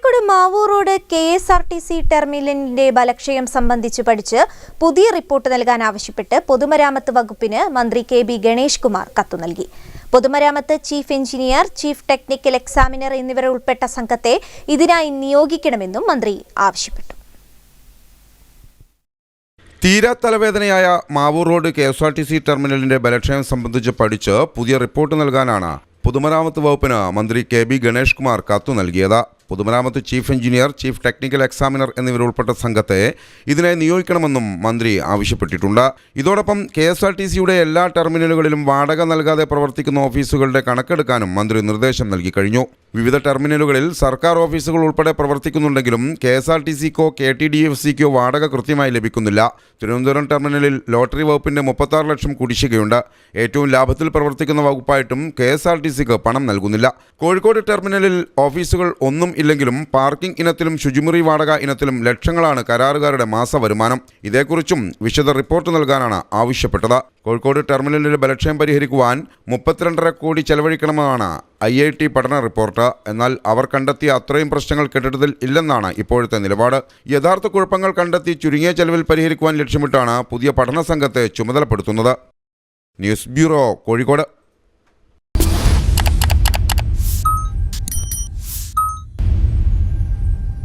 Kozhikode Mavoor road KSRTC ടെർമിനലിന്റെ ബലക്ഷയം സംബന്ധിച്ച് പഠിച്ച് പുതിയ റിപ്പോർട്ട് നൽകാൻ ആവശ്യപ്പെട്ട് പൊതുമരാമത്ത് വകുപ്പിന് മന്ത്രി KB ഗണേഷ് കുമാർ കത്ത് നൽകി. പൊതുമരാമത്ത് chief engineer, chief technical examiner എന്നിവർ ഉൾപ്പെട്ട സംഘത്തെ ഇതിനായി നിയോഗിക്കണമെന്നും മന്ത്രി ആവശ്യപ്പെട്ടു. തീരാ തലവേദനയായ മാവൂർ റോഡ് KSRTC ടെർമിനലിന്റെ ബലക്ഷയം സംബന്ധിച്ച് പഠിച്ച് പുതിയ റിപ്പോർട്ട് നൽകാനാണ് പൊതുമരാമത്ത് വകുപ്പിന് മന്ത്രി KB ഗണേഷ് കുമാർ കത്തു നൽകിയത്. പൊതുമരാമത്ത് chief engineer, chief technical examiner എന്നിവരുൾപ്പെട്ട സംഘത്തെ ഇതിനായി നിയോഗിക്കണമെന്നും മന്ത്രി ആവശ്യപ്പെട്ടിട്ടുണ്ട്. ഇതോടൊപ്പം KSRTCയുടെ എല്ലാ ടെർമിനലുകളിലും വാടക നൽകാതെ പ്രവർത്തിക്കുന്ന ഓഫീസുകളുടെ കണക്കെടുക്കാനും മന്ത്രി നിർദ്ദേശം നൽകി കഴിഞ്ഞു. വിവിധ ടെർമിനലുകളിൽ സർക്കാർ ഓഫീസുകൾ ഉൾപ്പെടെ പ്രവർത്തിക്കുന്നുണ്ടെങ്കിലും KSRTCക്കോ KTDFCക്കോ വാടക കൃത്യമായി ലഭിക്കുന്നില്ല. തിരുവനന്തപുരം ടെർമിനലിൽ ലോട്ടറി വകുപ്പിന്റെ 36 ലക്ഷം കുടിശ്ശികയുണ്ട്. ഏറ്റവും ലാഭത്തിൽ പ്രവർത്തിക്കുന്ന വകുപ്പായിട്ടും KSRTCക്ക് പണം നൽകുന്നില്ല. കോഴിക്കോട് ടെർമിനലിൽ ഓഫീസുകൾ ഒന്നും ഇല്ലെങ്കിലും പാർക്കിംഗ് ഇനത്തിലും ശുചിമുറി വാടക ഇനത്തിലും ലക്ഷങ്ങളാണ് കരാറുകാരുടെ മാസ വരുമാനം. ഇതേക്കുറിച്ചും വിശദ റിപ്പോർട്ട് നൽകാനാണ് ആവശ്യപ്പെട്ടത്. കോഴിക്കോട് ടെർമിനലിന്റെ ബലക്ഷയം പരിഹരിക്കുവാൻ 32.5 കോടി ചെലവഴിക്കണമെന്നാണ് IIT പഠന റിപ്പോർട്ട്. എന്നാൽ അവർ കണ്ടെത്തിയ അത്രയും പ്രശ്നങ്ങൾ കെട്ടിടത്തിൽ ഇല്ലെന്നാണ് ഇപ്പോഴത്തെ നിലപാട്. യഥാർത്ഥ കുഴപ്പങ്ങൾ കണ്ടെത്തി ചുരുങ്ങിയ ചെലവിൽ പരിഹരിക്കുവാൻ ലക്ഷ്യമിട്ടാണ് പുതിയ പഠന സംഘത്തെ ചുമതലപ്പെടുത്തുന്നത്. News bureau, Kozhikode.